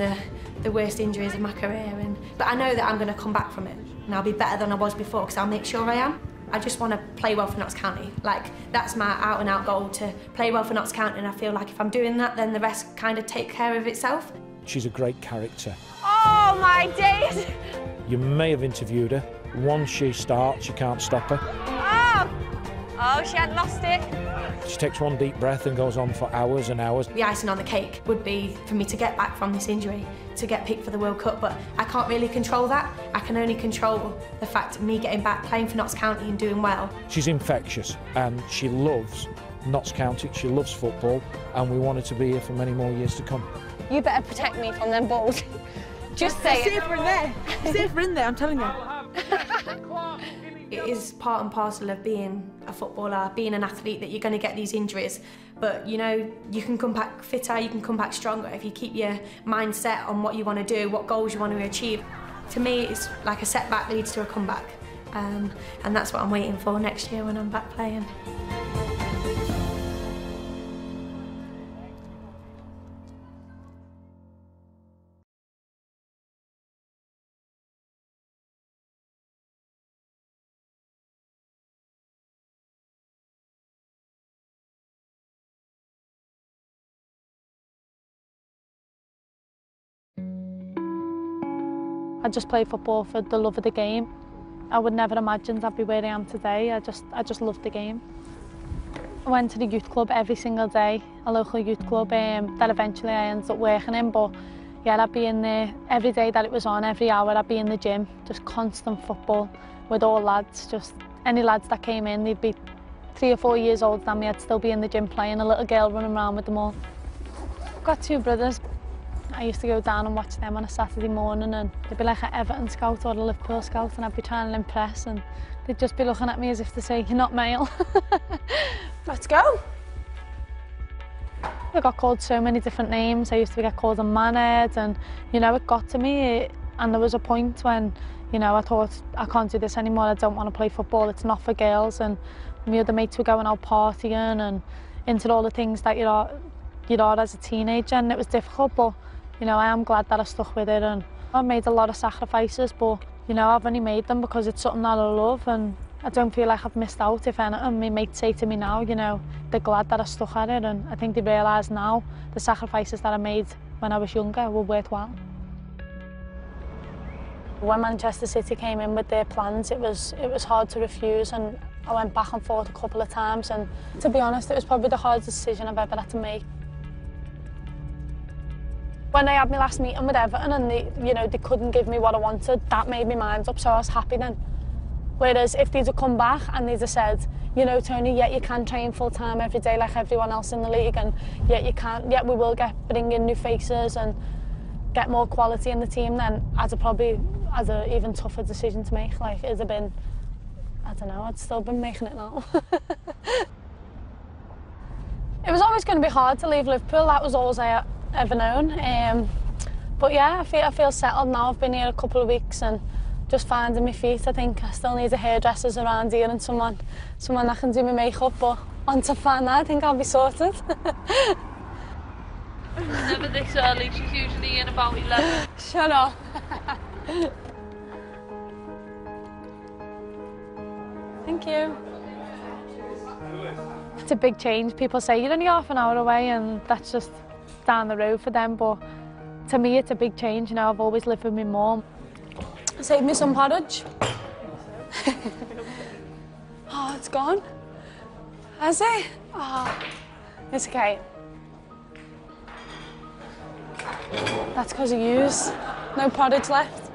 the worst injuries of my career, but I know that I'm going to come back from it and I'll be better than I was before because I'll make sure I am. I just want to play well for Notts County. Like, that's my out-and-out goal, to play well for Notts County, and I feel like if I'm doing that, then the rest kind of take care of itself. She's a great character. Oh my days! You may have interviewed her. Once she starts, you can't stop her. Oh, she had lost it. She takes one deep breath and goes on for hours and hours. The icing on the cake would be for me to get back from this injury, to get picked for the World Cup, but I can't really control that. I can only control the fact of me getting back, playing for Notts County and doing well. She's infectious and she loves Notts County, she loves football, and we want her to be here for many more years to come. You better protect me from them balls. Just say it. See if we're in there. See if we're in there, I'm telling you. It is part and parcel of being a footballer, being an athlete, that you're going to get these injuries. But, you know, you can come back fitter, you can come back stronger if you keep your mind set on what you want to do, what goals you want to achieve. To me, it's like a setback leads to a comeback. And that's what I'm waiting for next year when I'm back playing. I just play football for the love of the game. I would never imagined I'd be where I am today. I just love the game. I went to the youth club every single day, a local youth club that eventually I ended up working in, but yeah, I'd be in there every day that it was on, every hour I'd be in the gym, just constant football with all lads, just any lads that came in, they'd be 3 or 4 years older than me, I'd still be in the gym playing, a little girl running around with them all. I've got 2 brothers. I used to go down and watch them on a Saturday morning, and they'd be like an Everton scout or a Liverpool scout, and I'd be trying to impress, and they'd just be looking at me as if to say, "You're not male." Let's go. I got called so many different names. I used to get called a manhead, and you know, it got to me, and there was a point when, you know, I thought, I can't do this anymore, I don't want to play football, it's not for girls, and my other mates were going out partying and into all the things that you're as a teenager, and it was difficult, but you know, I am glad that I stuck with it, and I've made a lot of sacrifices, but you know, I've only made them because it's something that I love, and I don't feel like I've missed out. If anything, my mates say to me now, you know, they're glad that I stuck at it, and I think they realise now the sacrifices that I made when I was younger were worthwhile. When Manchester City came in with their plans, it was hard to refuse, and I went back and forth a couple of times, and to be honest, it was probably the hardest decision I've ever had to make. When I had my last meeting with Everton and they couldn't give me what I wanted, that made my mind up, so I was happy then. Whereas if they'd have come back and they'd have said, you know, Tony, yet you can train full time every day like everyone else in the league, and yet we will bring in new faces and get more quality in the team, then I'd have probably had an even tougher decision to make. Like, it'd have been, I don't know, I'd still been making it now. It was always going to be hard to leave Liverpool, that was always I ever known. But yeah, I feel settled now. I've been here a couple of weeks and just finding my feet. I think I still need a hairdressers around here and someone that can do my makeup, but once I find that, I think I'll be sorted. Never this early, she's usually in about 11. Shut up. Thank you. It's a big change. People say you're only half an hour away, and that's just down the road for them, but to me it's a big change. You know, I've always lived with my mum. Save me some porridge. Oh, it's gone. Has it? Oh, it's okay. That's because of yous. No porridge left.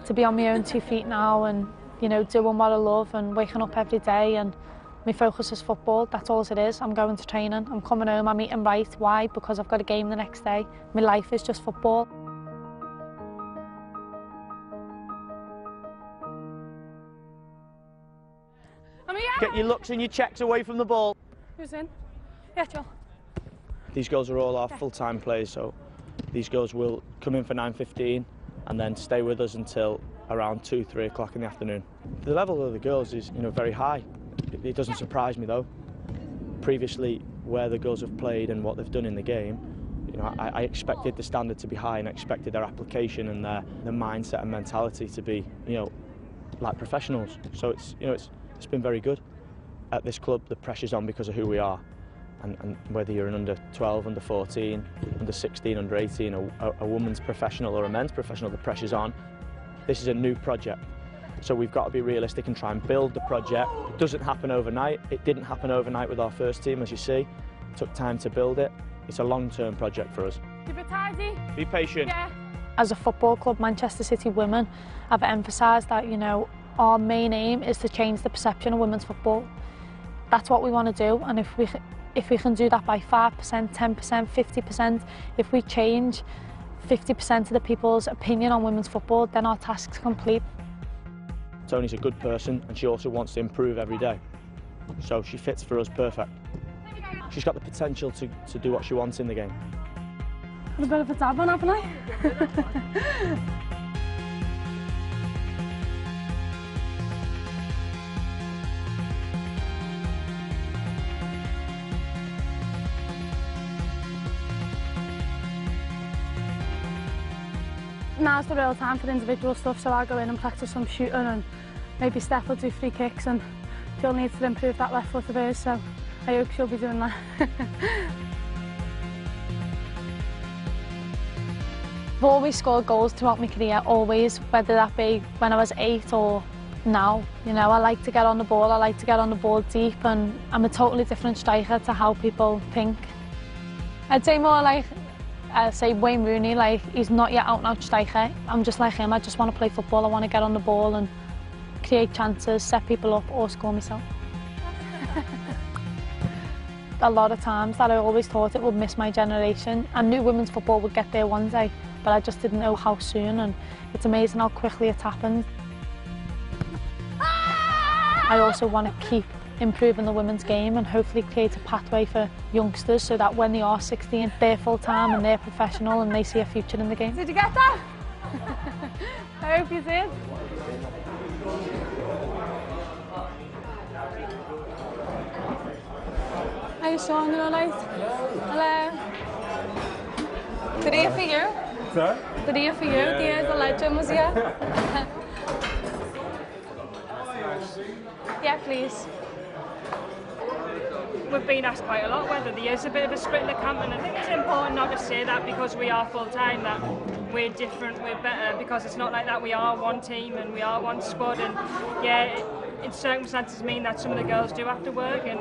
To be on my own 2 feet now and, you know, doing what I love and waking up every day, and my focus is football, that's all it is. I'm going to training, I'm coming home, I'm eating right. Why? Because I've got a game the next day. My life is just football. Get your looks and your checks away from the ball. Who's in? Yeah, Joel. These girls are all our full-time players, so these girls will come in for 9:15 and then stay with us until around 2, 3 o'clock in the afternoon. The level of the girls is, very high. It doesn't surprise me though. Previously, where the girls have played and what they've done in the game, I expected the standard to be high and I expected their application and their mindset and mentality to be, like professionals. So it's been very good. At this club, the pressure's on because of who we are. And whether you're an under 12, under 14, under 16, under 18, a women's professional or a men's professional, the pressure's on. This is a new project, so we've got to be realistic and try and build the project. It doesn't happen overnight. It didn't happen overnight with our first team, as you see. It took time to build it. It's a long-term project for us. Keep it tidy. Be patient. Yeah. As a football club, Manchester City Women have emphasised that, our main aim is to change the perception of women's football. That's what we want to do, and if we can do that by 5%, 10%, 50%, if we change 50% of the people's opinion on women's football, then our task's complete. Toni's a good person and she also wants to improve every day. So she fits for us perfect. She's got the potential to do what she wants in the game. Got a bit of a dab on, haven't I? Now's the real time for individual stuff, so I'll go in and practice some shooting, and maybe Steph will do free kicks, and Jill needs to improve that left foot of hers, so I hope she'll be doing that. I've always scored goals throughout my career, always, whether that be when I was 8 or now. I like to get on the ball, I like to get on the ball deep, and I'm a totally different striker to how people think. I'd say more like say Wayne Rooney, he's not yet out-and-out striker. I'm just like him, I just want to play football, I want to get on the ball and create chances, set people up or score myself. A lot of times that I always thought it would miss my generation. I knew women's football would get there one day, but I just didn't know how soon, and it's amazing how quickly it's happened. I also want to keep improving the women's game and hopefully create a pathway for youngsters so that when they are 16, they're full-time and they're professional and they see a future in the game. Did you get that? I hope you did. How you Sean, you all right? Hello. Good ear for you. Sorry? Good ear for you. Yeah, the legend was here. Yeah, please. We've been asked quite a lot whether there is a bit of a split in the camp, and I think it's important not to say that because we are full-time, that we're different, we're better, because it's not like that. We are one team and we are one squad, and yeah, in circumstances mean that some of the girls do have to work, and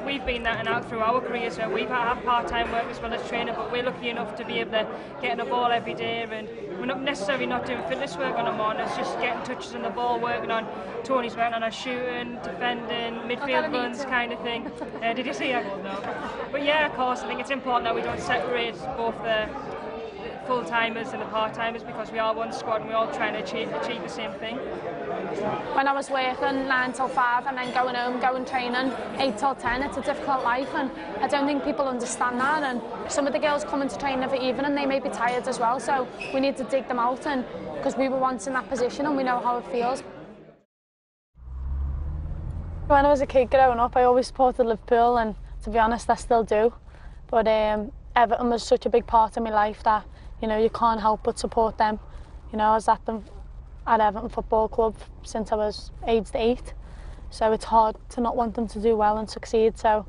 we've been that and out through our careers, so we've had part-time work as well as training, but we're lucky enough to be able to get in the ball every day, and we're not necessarily not doing fitness work on a morning, it's just getting touches on the ball, working on, Toni's working on her shooting, defending, midfield runs kind of thing. Did you see that goal? No. But yeah, of course, I think it's important that we don't separate both the full-timers and the part-timers, because we are one squad and we're all trying to achieve the same thing. When I was working 9 till 5 and then going home, going training 8 till 10, it's a difficult life, and I don't think people understand that, and some of the girls come into training every evening and they may be tired as well, so we need to dig them out, and because we were once in that position and we know how it feels. When I was a kid growing up, I always supported Liverpool, and to be honest, I still do, but Everton was such a big part of my life that you can't help but support them. I was at Everton Football Club since I was aged 8, so it's hard to not want them to do well and succeed. So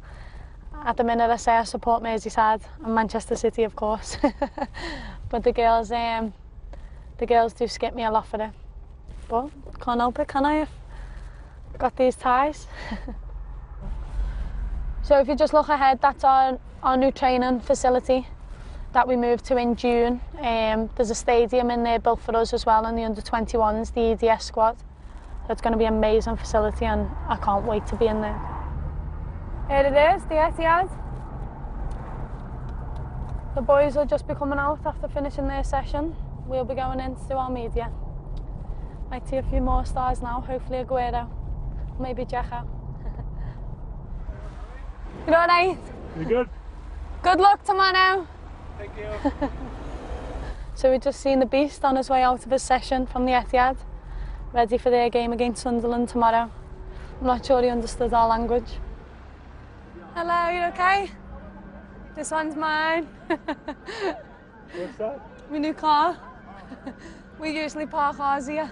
at the minute I say I support Merseyside and Manchester City, of course, but the girls do skip me a lot for it. But can't help it, can I? I've got these ties. So if you just look ahead, that's our new training facility that we moved to in June. There's a stadium in there built for us as well, and the under-21s, the EDS squad. So it's going to be an amazing facility, and I can't wait to be in there. Here it is, the Etihad. The boys will just be coming out after finishing their session. We'll be going in to do our media. Might see a few more stars now, hopefully Aguero, maybe Dzeko. You all right? You good? Good luck tomorrow. Thank you. So we've just seen the Beast on his way out of his session from the Etihad, ready for their game against Sunderland tomorrow. I'm not sure he understood our language. Hello, you okay? This one's mine. What's that? My new car. We usually park ours here.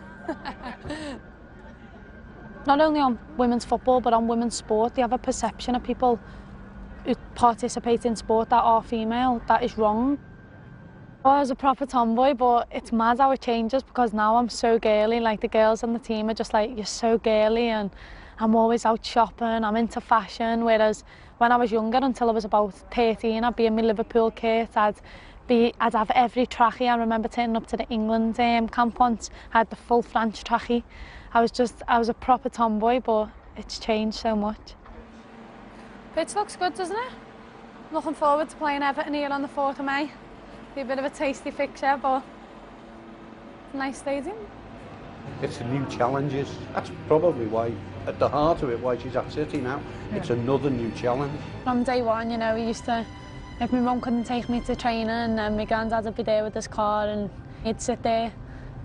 Not only on women's football, but on women's sport, they have a perception of people who participate in sport that are female. That is wrong. I was a proper tomboy, but it's mad how it changes because now I'm so girly. Like the girls on the team are just like, you're so girly, and I'm always out shopping, I'm into fashion. Whereas when I was younger, until I was about 13, I'd be in my Liverpool kit, I'd have every trackie. I remember turning up to the England camp once, I had the full French trackie. I was a proper tomboy, but it's changed so much. Pitch looks good, doesn't it? Looking forward to playing Everton here on the 4th of May. Be a bit of a tasty fixture, but it's a nice stadium. It's the new challenges. That's probably why, at the heart of it, why she's at City now. Yeah. It's another new challenge. From day one, you know, we used to, if my mum couldn't take me to training, and my granddad would be there with his car, and he'd sit there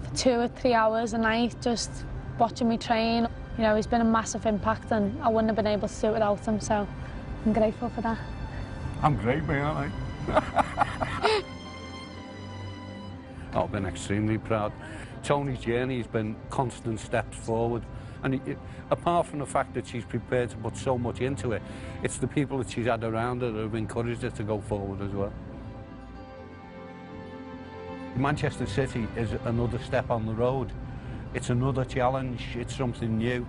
for 2 or 3 hours a night just watching me train. You know, he's been a massive impact, and I wouldn't have been able to do it without him, so I'm grateful for that. I'm great, mate, aren't I? I've been extremely proud. Toni's journey has been constant steps forward, and apart from the fact that she's prepared to put so much into it, it's the people that she's had around her that have encouraged her to go forward as well. Manchester City is another step on the road. It's another challenge, it's something new,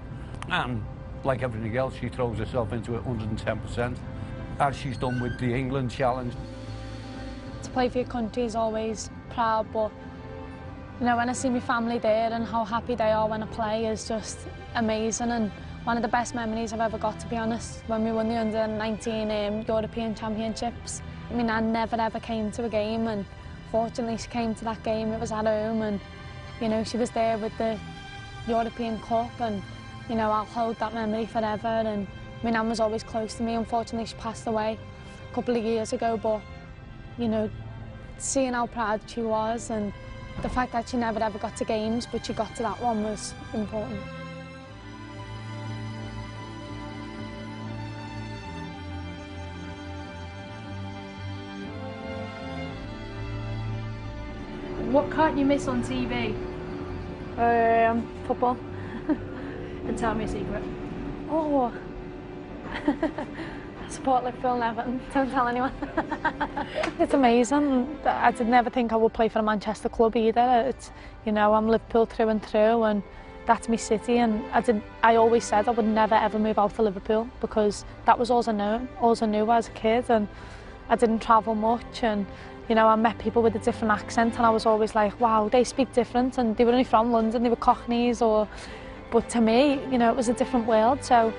and like everything else, she throws herself into it 110%, as she's done with the England challenge. To play for your country is always proud, but you know, when I see my family there and how happy they are when I play is just amazing, and one of the best memories I've ever got, to be honest, when we won the under-19 European Championships. My nan never ever came to a game, and fortunately she came to that game. It was at home, and you know, she was there with the European Cup, and you know, I'll hold that memory forever. And my nan was always close to me. Unfortunately, she passed away a couple of years ago, but you know, seeing how proud she was, and the fact that she never ever got to games, but she got to that one, was important. What can't you miss on TV? Football. And tell me a secret. Oh. I support Liverpool and Everton. Don't tell anyone. It's amazing. I did never think I would play for a Manchester club either. It's, you know, I'm Liverpool through and through, and that's my city. And I always said I would never ever move out to Liverpool because that was all I knew as a kid, and I didn't travel much. And you know, I met people with a different accent, and I was always like, wow, they speak different, and they were only from London, they were Cockneys, but to me, you know, it was a different world. So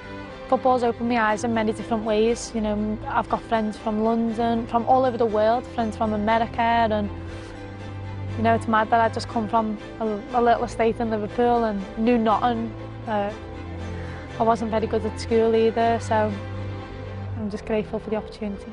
football's opened my eyes in many different ways. You know, I've got friends from London, from all over the world, friends from America, and you know, it's mad that I just come from a little estate in Liverpool and knew nothing. I wasn't very good at school either, so I'm just grateful for the opportunity.